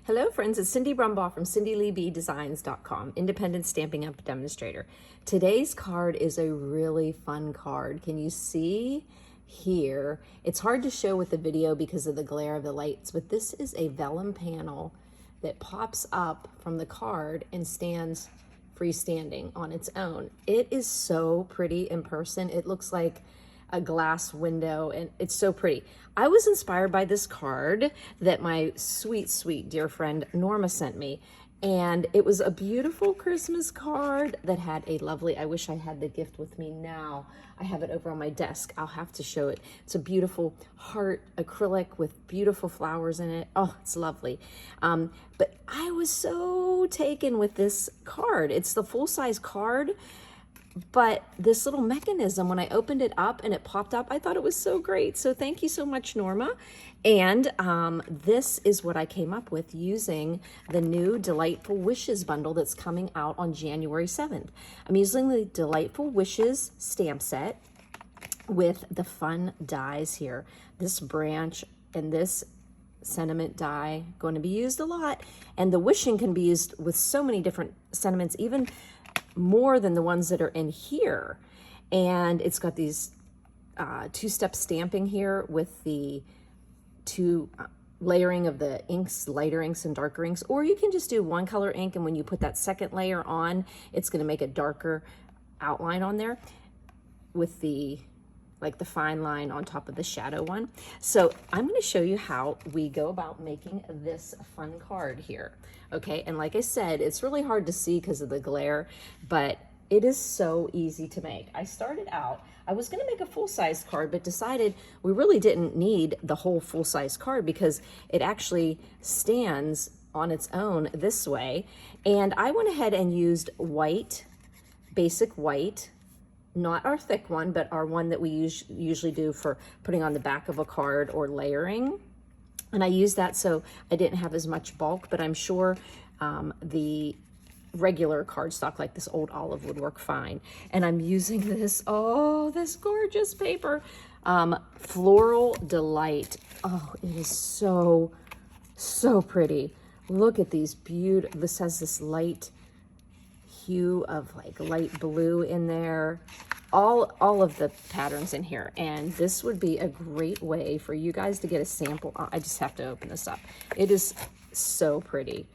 Hello friends, it's Cindy Brumbaugh from CindyLeeBDesigns.com, independent Stampin' Up! Demonstrator. Today's card is a really fun card. Can you see here? It's hard to show with the video because of the glare of the lights, but this is a vellum panel that pops up from the card and stands freestanding on its own. It is so pretty in person. It looks like a glass window and it's so pretty. I was inspired by this card that my sweet dear friend Norma sent me, and it was a beautiful Christmas card that had a lovely, I wish I had the gift with me now. I have it over on my desk. I'll have to show it. It's a beautiful heart acrylic with beautiful flowers in it. Oh, it's lovely. But I was so taken with this card. It's the full-size card, but this little mechanism, when I opened it up and it popped up, I thought it was so great. So thank you so much, Norma. And this is what I came up with using the new Delightful Wishes bundle that's coming out on January 7th. I'm using the Delightful Wishes stamp set with the fun dies here. This branch and this sentiment die going to be used a lot. And the wishing can be used with so many different sentiments, even more than the ones that are in here. And it's got these two-step stamping here with the two layering of the inks, lighter inks and darker inks, or you can just do one color ink, and when you put that second layer on, it's going to make a darker outline on there with the the fine line on top of the shadow one. So I'm going to show you how we go about making this fun card here. Okay, and like I said, it's really hard to see because of the glare, but it is so easy to make. I started out, I was going to make a full-size card, but decided we really didn't need the whole full-size card because it actually stands on its own this way. And I went ahead and used white, basic white, not our thick one, but our one that we usually do for putting on the back of a card or layering. And I used that so I didn't have as much bulk, but I'm sure the regular cardstock like this old olive would work fine. And I'm using this, oh, this gorgeous paper, Floral Delight. Oh, it is so pretty. Look at these beautiful, this has this light hue of like light blue in there, all of the patterns in here. And this would be a great way for you guys to get a sample. I just have to open this up. It is so pretty.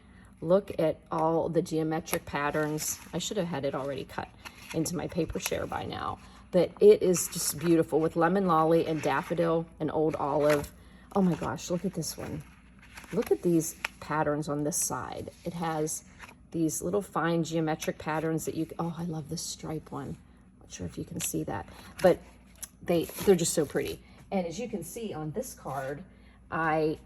Look at all the geometric patterns. I should have had it already cut into my paper share by now, but it is just beautiful with lemon lolly and daffodil and old olive. Oh my gosh, look at this one. Look at these patterns on this side. It has these little fine geometric patterns that you, oh, I love this stripe one. Not sure if you can see that, but they're just so pretty. And as you can see on this card, I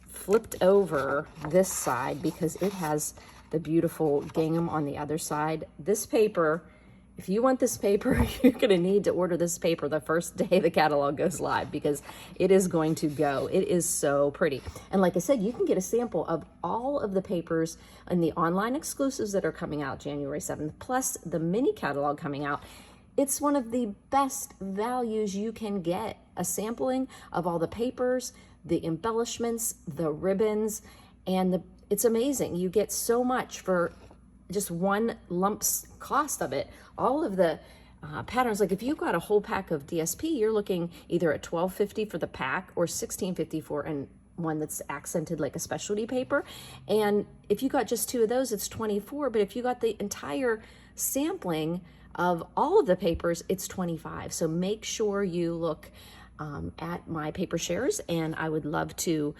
flipped over this side because it has the beautiful gingham on the other side. This paper, if you want this paper, you're gonna need to order this paper the first day the catalog goes live because it is going to go. It is so pretty. And like I said, you can get a sample of all of the papers and the online exclusives that are coming out January 7th, plus the mini catalog coming out. It's one of the best values you can get, a sampling of all the papers, the embellishments, the ribbons, and it's amazing. You get so much for just one lump's cost of it. All of the patterns, like if you got a whole pack of DSP, you're looking either at $12.50 for the pack or $16.50 for one that's accented like a specialty paper. And if you got just two of those, it's $24. But if you got the entire sampling of all of the papers, it's $25. So make sure you look at my paper shares, and I would love to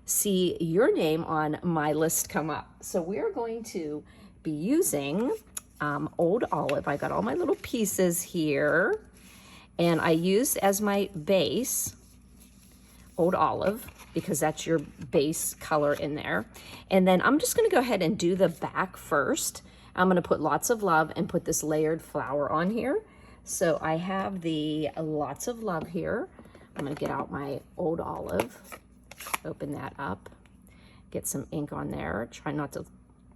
see your name on my list come up. So we're going to be using old olive. I got all my little pieces here, and I used as my base old olive because that's your base color in there. And then I'm just going to go ahead and do the back first. I'm going to put Lots of Love and put this layered flower on here. So I have the Lots of Love here. I'm going to get out my old olive, open that up, get some ink on there. Try not to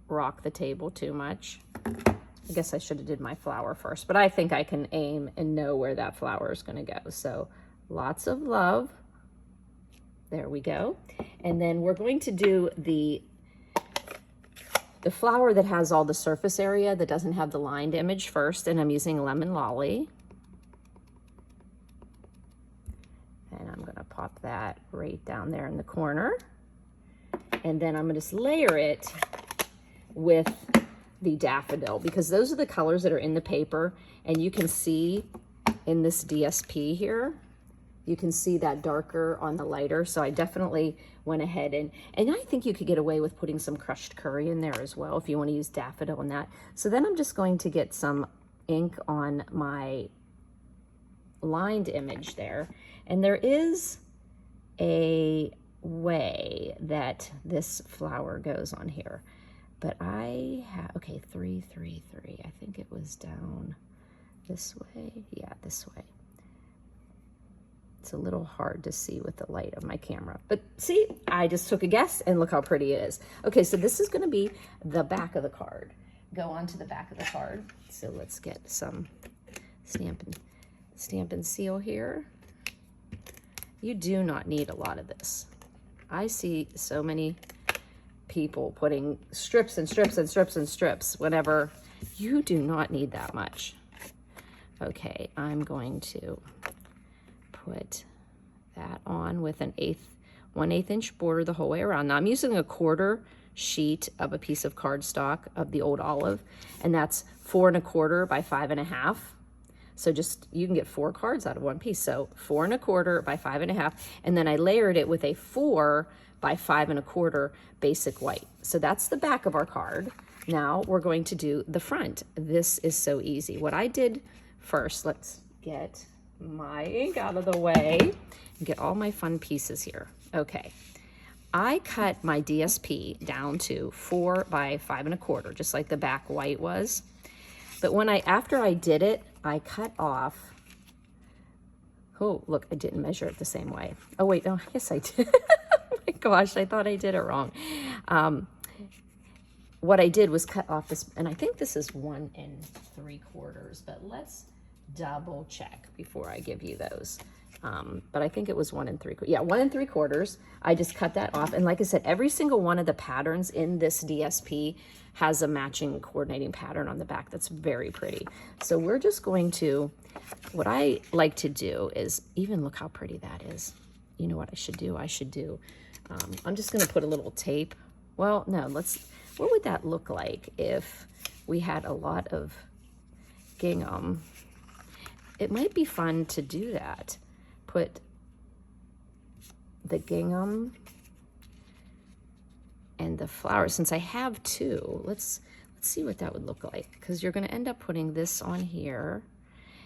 rock the table too much. I guess I should have did my flower first, but I think I can aim and know where that flower is going to go. So Lots of Love. There we go. And then we're going to do the the flower that has all the surface area that doesn't have the lined image first, and I'm using Lemon Lolly. And I'm gonna pop that right down there in the corner. And then I'm gonna just layer it with the daffodil, because those are the colors that are in the paper, and you can see in this DSP here, you can see that darker on the lighter. So I definitely went ahead and I think you could get away with putting some crushed curry in there as well if you want to use daffodil in that. So then I'm just going to get some ink on my lined image there. And there is a way that this flower goes on here. But I have, okay, 3, 3, 3. I think it was down this way. Yeah, this way. It's a little hard to see with the light of my camera. But see, I just took a guess and look how pretty it is. Okay, so this is gonna be the back of the card. Go on to the back of the card. So let's get some stamp and seal here. You do not need a lot of this. I see so many people putting strips and strips and strips and strips whenever. You do not need that much. Okay, I'm going to put that on with an 1/8 inch border the whole way around. Now I'm using a 1/4 sheet of a piece of cardstock of the old olive, and that's 4 1/4 by 5 1/2. So just, you can get 4 cards out of one piece. So 4 1/4 by 5 1/2, and then I layered it with a 4 by 5 1/4 basic white. So that's the back of our card. Now we're going to do the front. This is so easy. What I did first, let's get my ink out of the way and get all my fun pieces here. Okay, I cut my DSP down to 4 by 5 1/4, just like the back white was. But when after I did it, I cut off, oh, look, I didn't measure it the same way. Oh wait, no, yes I did. Oh my gosh, I thought I did it wrong. What I did was cut off this, and I think this is 1 3/4, but let's double check before I give you those. But I think it was 1 3/4. Yeah, 1 3/4. I just cut that off. And like I said, every single one of the patterns in this DSP has a matching coordinating pattern on the back that's very pretty. So we're just going to, what I like to do is, even look how pretty that is. You know what I should do? I'm just gonna put a little tape. Well, no, what would that look like if we had a lot of gingham? It might be fun to do that. Put the gingham and the flowers. Since I have 2, let's see what that would look like, because you're going to end up putting this on here,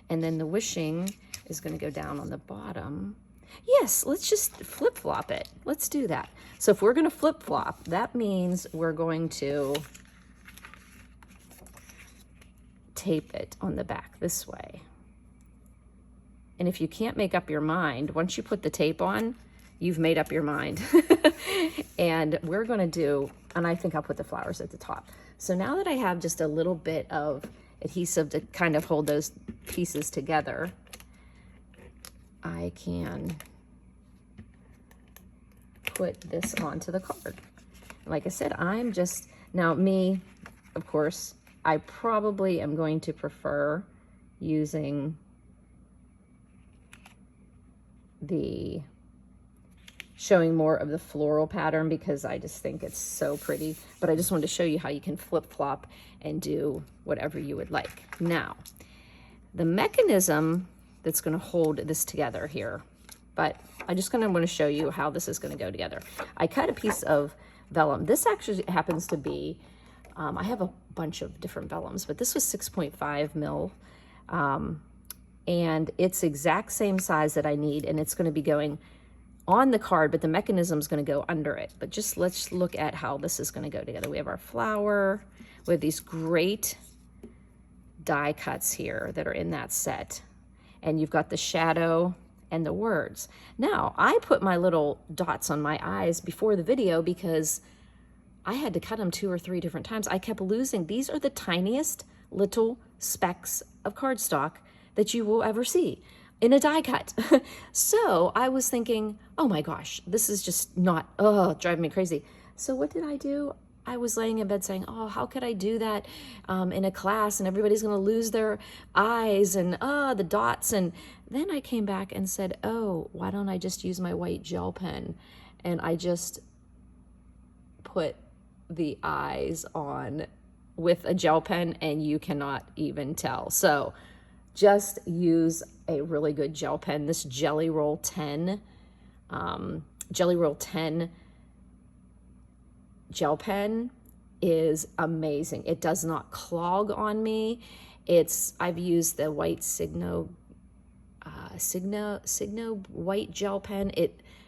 and then the wishing is going to go down on the bottom. Yes, let's just flip-flop it. Let's do that. So if we're going to flip-flop, that means we're going to tape it on the back this way. And if you can't make up your mind, once you put the tape on, you've made up your mind. And we're gonna do, and I think I'll put the flowers at the top. So now that I have just a little bit of adhesive to kind of hold those pieces together, I can put this onto the card. Like I said, I'm just, now me, of course, I probably am going to prefer using showing more of the floral pattern, because I just think it's so pretty. But I just wanted to show you how you can flip-flop and do whatever you would like. Now, the mechanism that's going to hold this together here, but I just want to show you how this is going to go together. I cut a piece of vellum. This actually happens to be, I have a bunch of different vellums, but this was 6.5 mil. And it's exact same size that I need, and it's going to be going on the card, but the mechanism is going to go under it. But just let's look at how this is going to go together. We have our flower. We have these great die cuts here that are in that set, and you've got the shadow and the words. Now, I put my little dots on my eyes before the video because I had to cut them 2 or 3 different times. I kept losing. These are the tiniest little specks of cardstock that you will ever see in a die cut. So I was thinking, oh my gosh, this is just not, driving me crazy. So what did I do? I was laying in bed saying, oh, how could I do that in a class and everybody's going to lose their eyes and the dots. And then I came back and said, oh, why don't I just use my white gel pen? And I just put the eyes on with a gel pen and you cannot even tell. So just use a really good gel pen. This Jelly Roll 10 gel pen is amazing. It does not clog on me. I've used the white Signo white gel pen.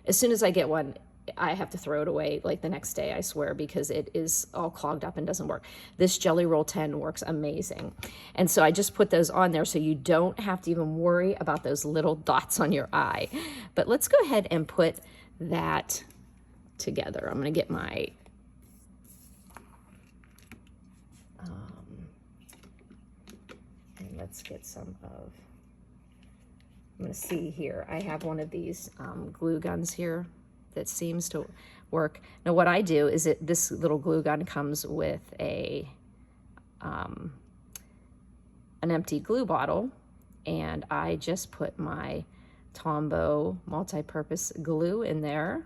As soon as I get one, I have to throw it away like the next day, I swear, because it is all clogged up and doesn't work. This Jelly Roll 10 works amazing. And so I just put those on there so you don't have to even worry about those little dots on your eye. But let's go ahead and put that together. I'm going to get my and let's get some of, I'm going to see here. I have one of these glue guns here that seems to work. Now what I do is this little glue gun comes with an empty glue bottle, and I just put my Tombow multi-purpose glue in there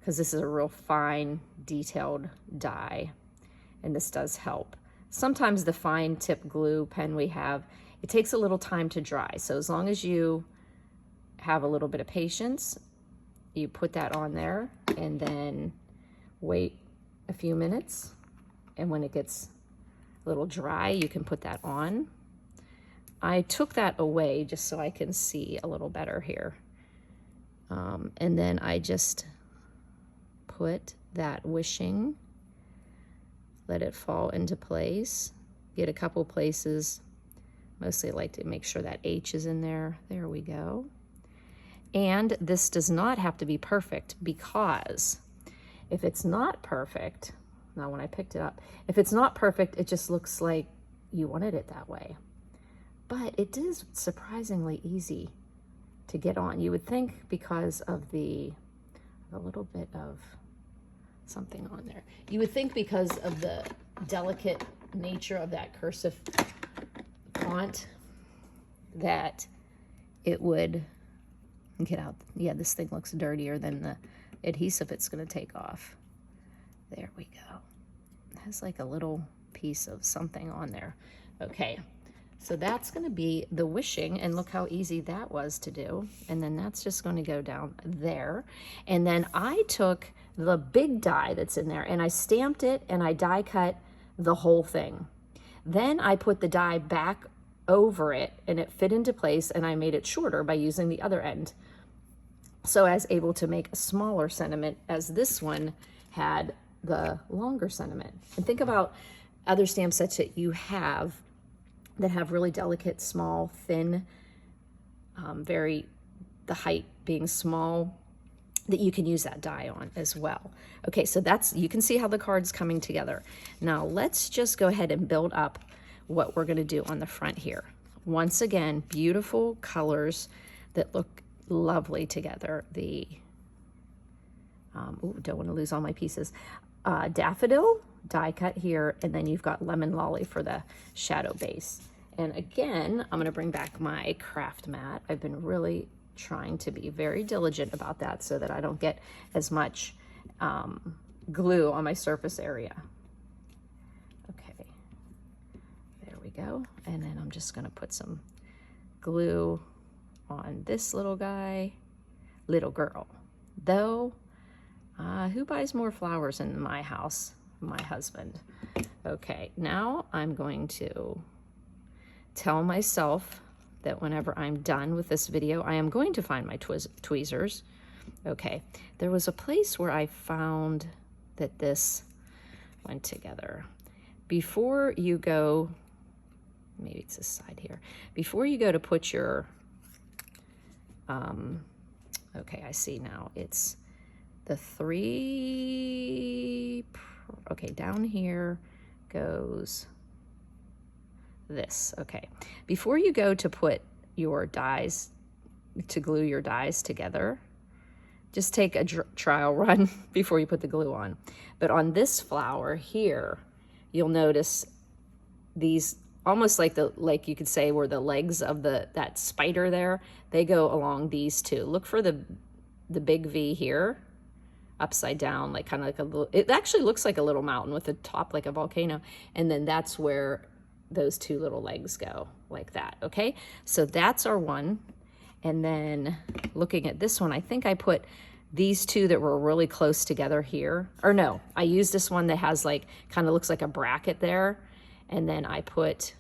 because this is a real fine detailed die, and this does help. Sometimes the fine tip glue pen we have, it takes a little time to dry. So as long as you have a little bit of patience, you put that on there and then wait a few minutes. And when it gets a little dry, you can put that on. I took that away just so I can see a little better here. And then I just put that wishing, let it fall into place, get a couple places. Mostly I like to make sure that H is in there. There we go. And this does not have to be perfect, because if it's not perfect, now when I picked it up, if it's not perfect, it just looks like you wanted it that way. But it is surprisingly easy to get on. You would think because of a little bit of something on there. You would think because of the delicate nature of that cursive font that it would get out. Yeah, this thing looks dirtier than the adhesive it's going to take off. There we go. It has like a little piece of something on there. Okay, so that's going to be the wishing, and look how easy that was to do. And then that's just going to go down there. And then I took the big die that's in there and I stamped it and I die cut the whole thing. Then I put the die back over it and it fit into place, and I made it shorter by using the other end. So I was able to make a smaller sentiment, as this one had the longer sentiment. And think about other stamp sets that you have that have really delicate, small, thin, the height being small, that you can use that die on as well. Okay, so you can see how the card's coming together. Now let's just go ahead and build up what we're gonna do on the front here. Once again, beautiful colors that look lovely together. The don't want to lose all my pieces. Daffodil die cut here, and then you've got lemon lolly for the shadow base. And again, I'm going to bring back my craft mat. I've been really trying to be very diligent about that so that I don't get as much glue on my surface area. Okay, there we go. And then I'm just going to put some glue on this little girl. Though, who buys more flowers in my house? My husband. Okay, now I'm going to tell myself that whenever I'm done with this video, I am going to find my tweezers. Okay, there was a place where I found that this went together. Before you go, maybe it's this side here, before you go to put your okay, I see now. It's the three, okay, down here goes this. Okay, before you go to put your dies, to glue your dies together, Just take a trial run before you put the glue on. But on this flower here, you'll notice these almost like you could say were the legs of that spider there. They go along these two. Look for the big V here, upside down, like kind of like a little, it actually looks like a little mountain with a top like a volcano. And then that's where those two little legs go, like that, okay? So that's our one. And then looking at this one, I think I put these two that were really close together here. Or no, I used this one that has like, kind of looks like a bracket there. And then I put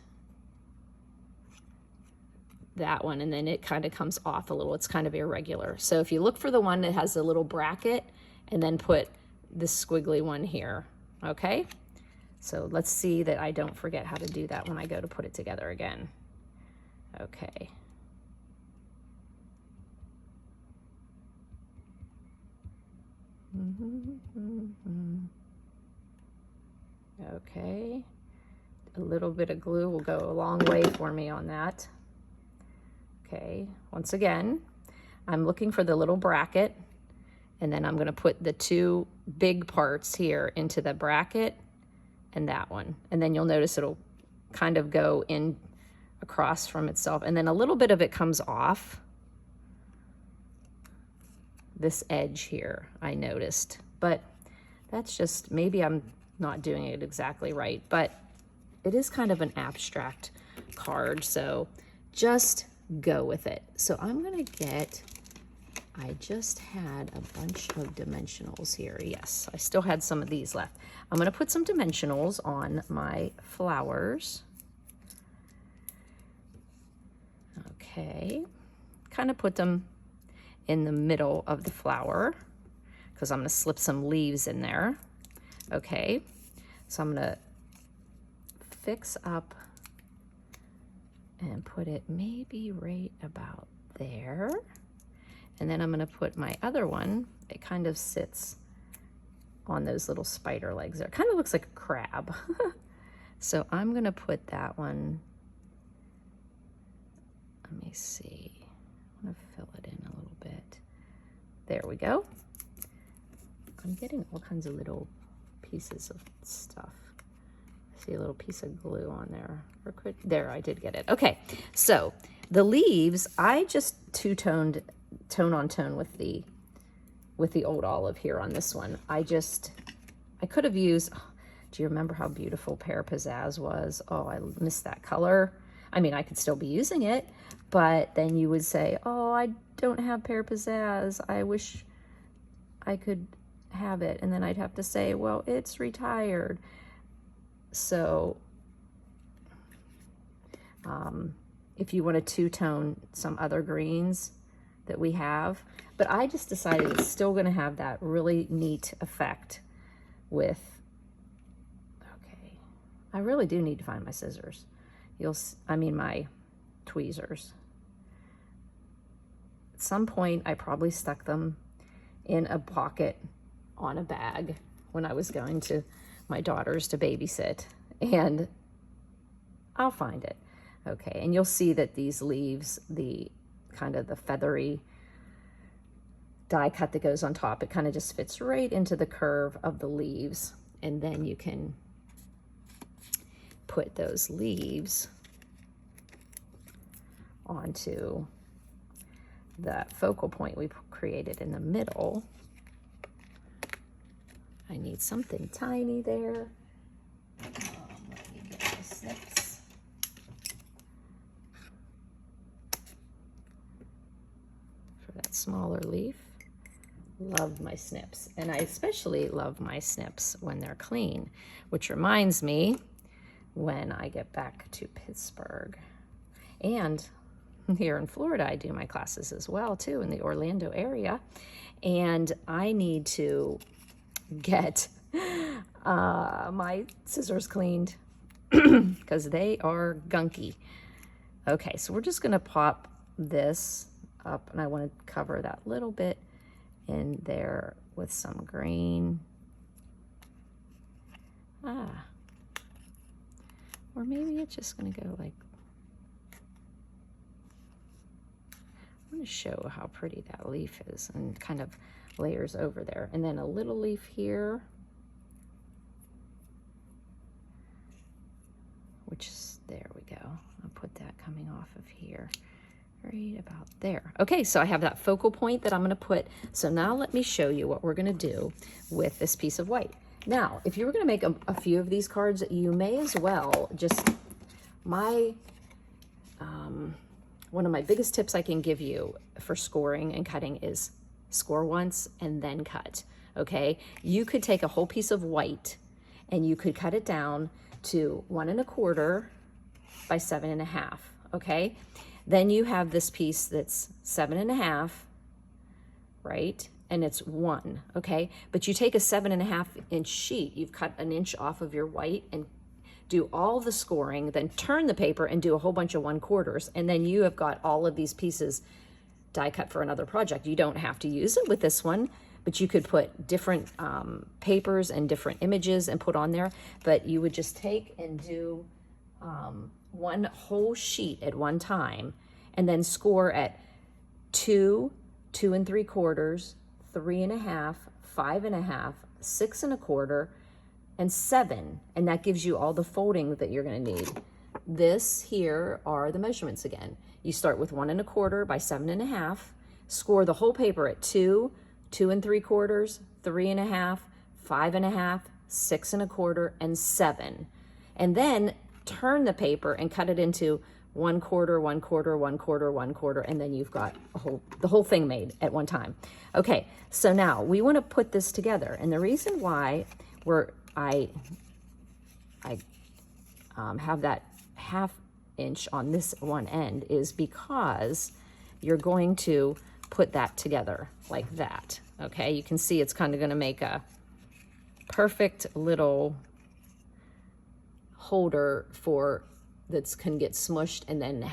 that one, and then it kind of comes off a little. It's kind of irregular. So if you look for the one that has a little bracket, and then put this squiggly one here, okay? So let's see that I don't forget how to do that when I go to put it together again. Okay. Okay. A little bit of glue will go a long way for me on that. Okay, once again, I'm looking for the little bracket, and then I'm going to put the two big parts here into the bracket and that one. And then you'll notice it'll kind of go in across from itself, and then a little bit of it comes off this edge here, I noticed. But that's just, maybe I'm not doing it exactly right, but it is kind of an abstract card, so just go with it. So I'm gonna get, I just had a bunch of dimensionals here. Yes, I still had some of these left. I'm gonna put some dimensionals on my flowers. Okay, kind of put them in the middle of the flower because I'm gonna slip some leaves in there. Okay, so I'm gonna fix up and put it maybe right about there. And then I'm gonna put my other one, it kind of sits on those little spider legs there. It kind of looks like a crab. So I'm gonna put that one, let me see, I'm gonna fill it in a little bit. There we go. I'm getting all kinds of little pieces of stuff. See a little piece of glue on there. There, I did get it. Okay, so the leaves, I just tone on tone with the old olive here on this one. I could have used, do you remember how beautiful Pear Pizzazz was? Oh, I miss that color. I mean, I could still be using it, but then you would say, oh, I don't have Pear Pizzazz. I wish I could have it. And then I'd have to say, well, it's retired. So if you want to two-tone some other greens that we have, but I just decided it's still going to have that really neat effect with, okay, I really do need to find my scissors. My tweezers. At some point, I probably stuck them in a pocket on a bag when I was going to my daughters to babysit, and I'll find it. Okay, and you'll see that these leaves, the kind of the feathery die cut that goes on top, it kind of just fits right into the curve of the leaves, and then you can put those leaves onto that focal point we created in the middle. I need something tiny there. Let me get the snips. For that smaller leaf. Love my snips. And I especially love my snips when they're clean, which reminds me when I get back to Pittsburgh. And here in Florida, I do my classes as well, too, in the Orlando area. And I need to get my scissors cleaned because they are gunky. Okay, so we're just gonna pop this up, and I want to cover that little bit in there with some green. Or maybe it's just gonna go like, I want to show how pretty that leaf is and kind of layers over there. And then a little leaf here, which is, there we go. I'll put that coming off of here, right about there. Okay, so I have that focal point that I'm gonna put. So now let me show you what we're gonna do with this piece of white. Now, if you were gonna make a few of these cards, you may as well just, one of my biggest tips I can give you for scoring and cutting is score once and then cut, okay? You could take a whole piece of white and you could cut it down to 1 1/4 by 7 1/2, okay? Then you have this piece that's 7 1/2, right? And it's 1, okay? But you take a 7 1/2 inch sheet, you've cut an inch off of your white and do all the scoring, then turn the paper and do a whole bunch of 1/4, and then you have got all of these pieces die cut for another project. You don't have to use it with this one, but you could put different papers and different images and put on there, but you would just take and do one whole sheet at one time, and then score at 2, 2 3/4, 3 1/2, 5 1/2, 6 1/4, and 7, and that gives you all the folding that you're going to need. This here are the measurements again. You start with 1 1/4 by 7 1/2, score the whole paper at 2, 2 3/4, 3 1/2, 5 1/2, 6 1/4, and 7. And then turn the paper and cut it into 1/4, 1/4, 1/4, 1/4, and then you've got the whole thing made at one time. Okay, so now we want to put this together, and the reason why I have that 1/2 inch on this one end is because you're going to put that together like that, okay? You can see it's kind of going to make a perfect little holder for that can get smushed and then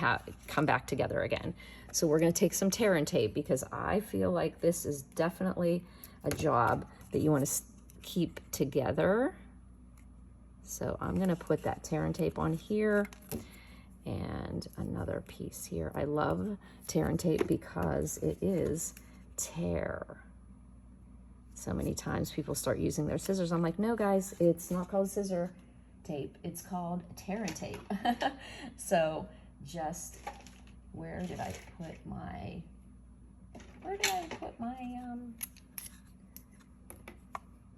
come back together again. So we're going to take some tear and tape because I feel like this is definitely a job that you want to keep together. So I'm going to put that tear and tape on here and another piece here. I love tear and tape because it is tear. So many times people start using their scissors. I'm like, no guys, it's not called scissor tape, it's called tear and tape. So just, where did I put my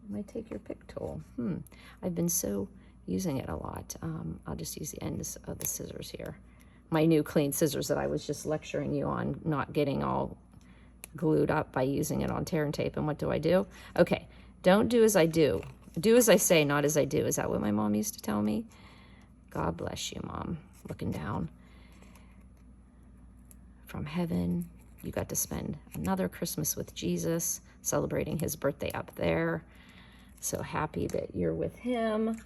my take your pick tool? I've been so using it a lot. I'll just use the ends of the scissors here. My new clean scissors that I was just lecturing you on not getting all glued up by using it on tear and tape. And what do? Okay, don't do as I do. Do as I say, not as I do. Is that what my mom used to tell me? God bless you, Mom. Looking down from heaven. You got to spend another Christmas with Jesus, celebrating his birthday up there. So happy that you're with him.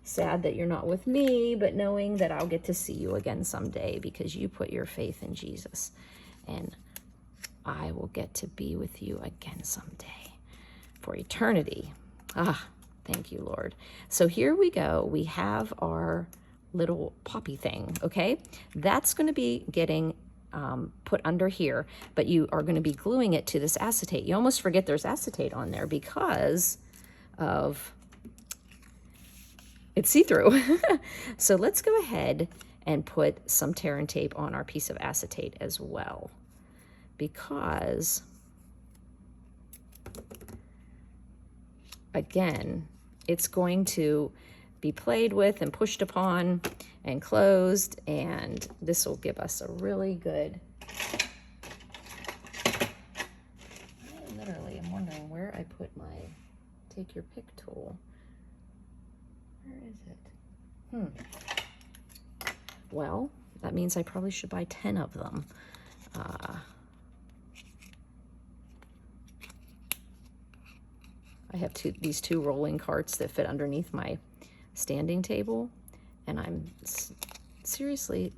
Sad that you're not with me, but knowing that I'll get to see you again someday because you put your faith in Jesus. And I will get to be with you again someday for eternity. Thank you, Lord. So here we go. We have our little poppy thing, okay? That's going to be getting put under here, but you are going to be gluing it to this acetate. You almost forget there's acetate on there because of it's see-through. So let's go ahead and put some tear and tape on our piece of acetate as well, because again, it's going to be played with and pushed upon and closed, and this will give us a really good, I literally am wondering where I put my take your pick tool. Where is it? Well, that means I probably should buy 10 of them. I have these two rolling carts that fit underneath my standing table, and I'm seriously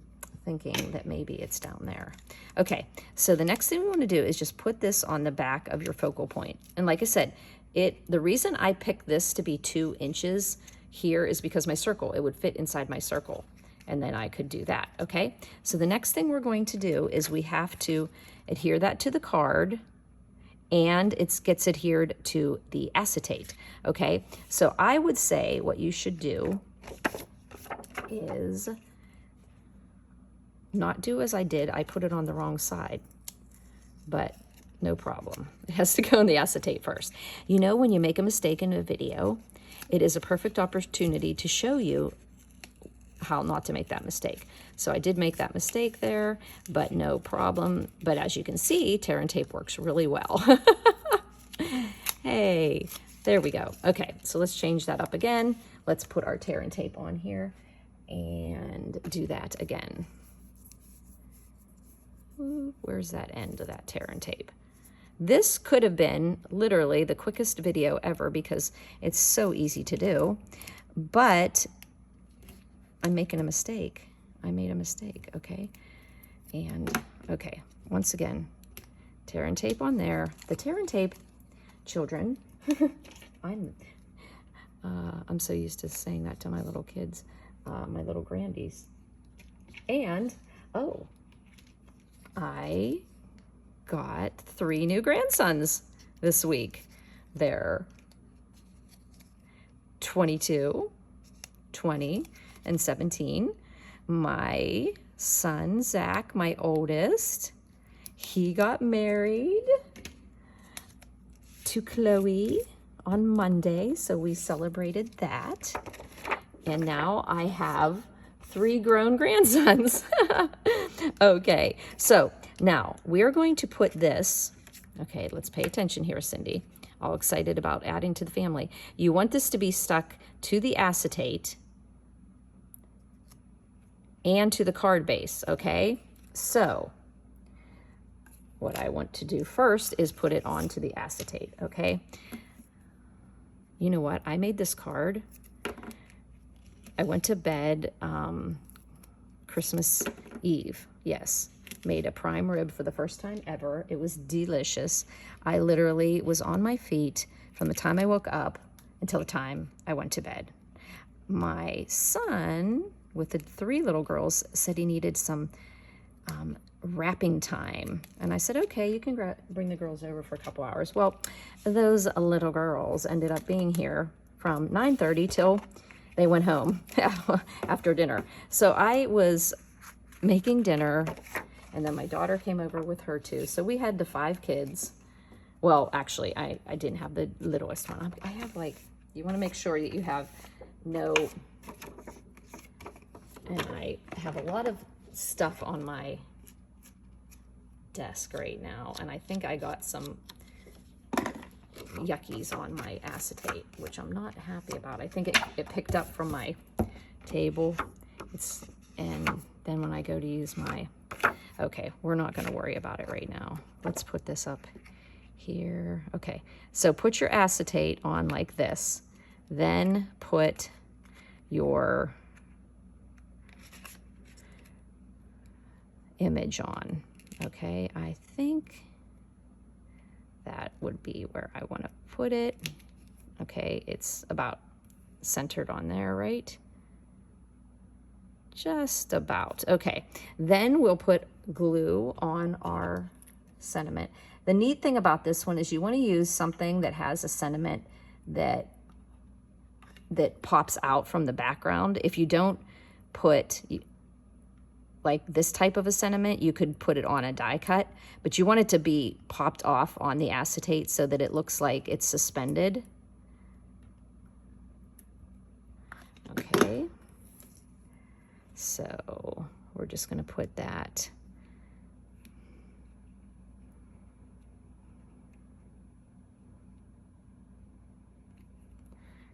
thinking that maybe it's down there. Okay, so the next thing we want to do is just put this on the back of your focal point. And like I said, the reason I picked this to be 2 inches here is because my circle, it would fit inside my circle, and then I could do that, okay? So the next thing we're going to do is we have to adhere that to the card, and it gets adhered to the acetate, okay? So I would say what you should do is not do as I did. I put it on the wrong side, but no problem. It has to go in the acetate first. You know, when you make a mistake in a video, it is a perfect opportunity to show you how not to make that mistake. So I did make that mistake there, but no problem. But as you can see, tear and tape works really well. Hey, there we go. Okay, so let's change that up again. Let's put our tear and tape on here and do that again. Where's that end of that tear and tape? This could have been literally the quickest video ever because it's so easy to do, but I'm making a mistake. I made a mistake, okay? And, okay, once again, tear and tape on there. The tear and tape, children, I'm so used to saying that to my little kids, my little grandies. And, oh, I got 3 new grandsons this week. They're 22, 20, and 17. My son, Zach, my oldest, he got married to Chloe on Monday, so we celebrated that. And now I have 3 grown grandsons. Okay, so now we're going to put this, okay, let's pay attention here, Cindy. All excited about adding to the family. You want this to be stuck to the acetate and to the card base, okay? So what I want to do first is put it onto the acetate, okay? You know what? I made this card. I went to bed Christmas Eve, yes. Made a prime rib for the first time ever. It was delicious. I literally was on my feet from the time I woke up until the time I went to bed. My son, with the 3 little girls, said he needed some wrapping time. And I said, okay, you can bring the girls over for a couple hours. Well, those little girls ended up being here from 9:30 till they went home after dinner. So I was making dinner, and then my daughter came over with her too. So we had the 5 kids. Well, actually, I didn't have the littlest one. I have, like, you want to make sure that you have no, and I have a lot of stuff on my desk right now, and I think I got some yuckies on my acetate, which I'm not happy about. I think it picked up from my table. And then when I go to use my, okay, we're not going to worry about it right now. Let's put this up here. Okay, so put your acetate on like this, then put your image on. Okay, I think that would be where I want to put it. Okay, it's about centered on there, right? Just about. Okay, then we'll put glue on our sentiment. The neat thing about this one is you want to use something that has a sentiment that pops out from the background. If you don't put like this type of a sentiment, you could put it on a die cut, but you want it to be popped off on the acetate so that it looks like it's suspended. Okay, so we're just going to put that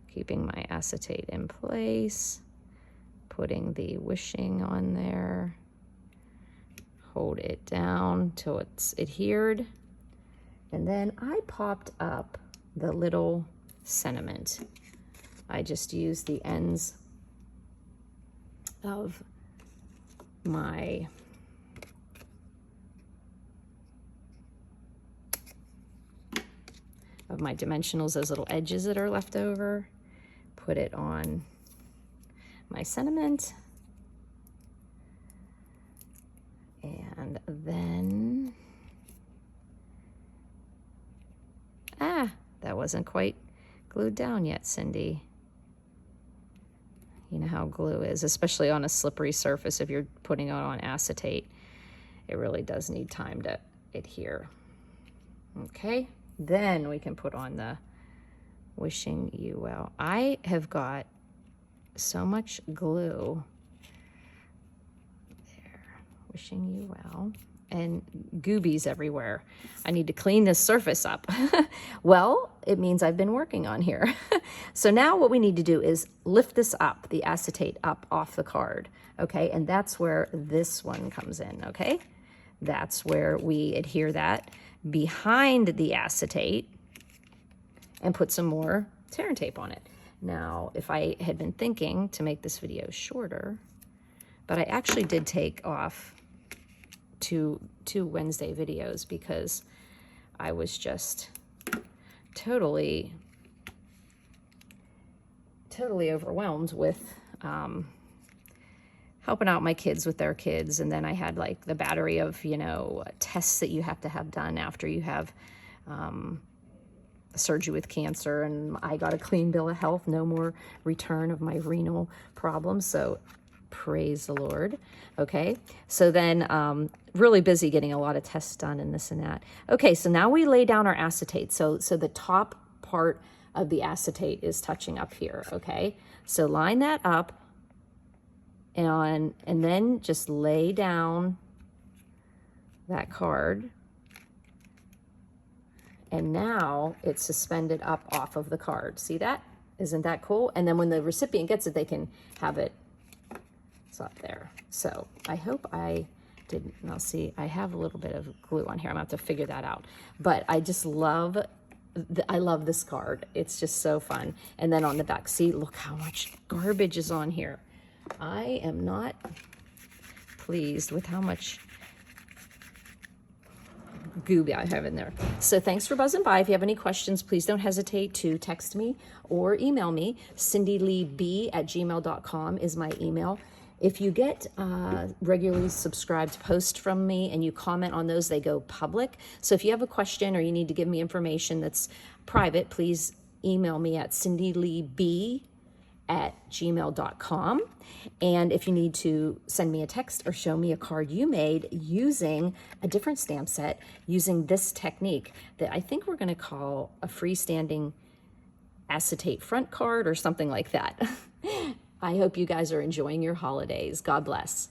keeping my acetate in place, putting the wishing on there, hold it down till it's adhered, and then I popped up the little sentiment. I just used the ends of my dimensionals, those little edges that are left over, put it on my sentiment, and then Ah, that wasn't quite glued down yet, Cindy. You know how glue is, especially on a slippery surface if you're putting it on acetate. It really does need time to adhere. Okay, then we can put on the wishing you well. I have got so much glue. There, wishing you well. And goobies everywhere. I need to clean this surface up. Well, it means I've been working on here. So now what we need to do is lift this up, the acetate up off the card, okay? And that's where this one comes in, okay? That's where we adhere that behind the acetate and put some more tear and tape on it. Now, if I had been thinking to make this video shorter, but I actually did take off two Wednesday videos because I was just totally overwhelmed with helping out my kids with their kids. And then I had like the battery of, you know, tests that you have to have done after you have surgery with cancer. And I got a clean bill of health, no more return of my renal problems. So praise the Lord. Okay, so then really busy getting a lot of tests done and this and that. Okay, so now we lay down our acetate. So the top part of the acetate is touching up here, okay? So line that up and then just lay down that card. And now it's suspended up off of the card. See that? Isn't that cool? And then when the recipient gets it, they can have it up there. So I hope I didn't, now see, I have a little bit of glue on here. I'm gonna have to figure that out. But I just love, I love this card. It's just so fun. And then on the back, see, look how much garbage is on here. I am not pleased with how much goo I have in there. So thanks for buzzing by. If you have any questions, please don't hesitate to text me or email me. CindyLeeB@gmail.com is my email. If you get regularly subscribed posts from me and you comment on those, they go public. So if you have a question or you need to give me information that's private, please email me at CindyLeeB@gmail.com. And if you need to send me a text or show me a card you made using a different stamp set, using this technique that I think we're going to call a freestanding acetate front card or something like that. I hope you guys are enjoying your holidays. God bless.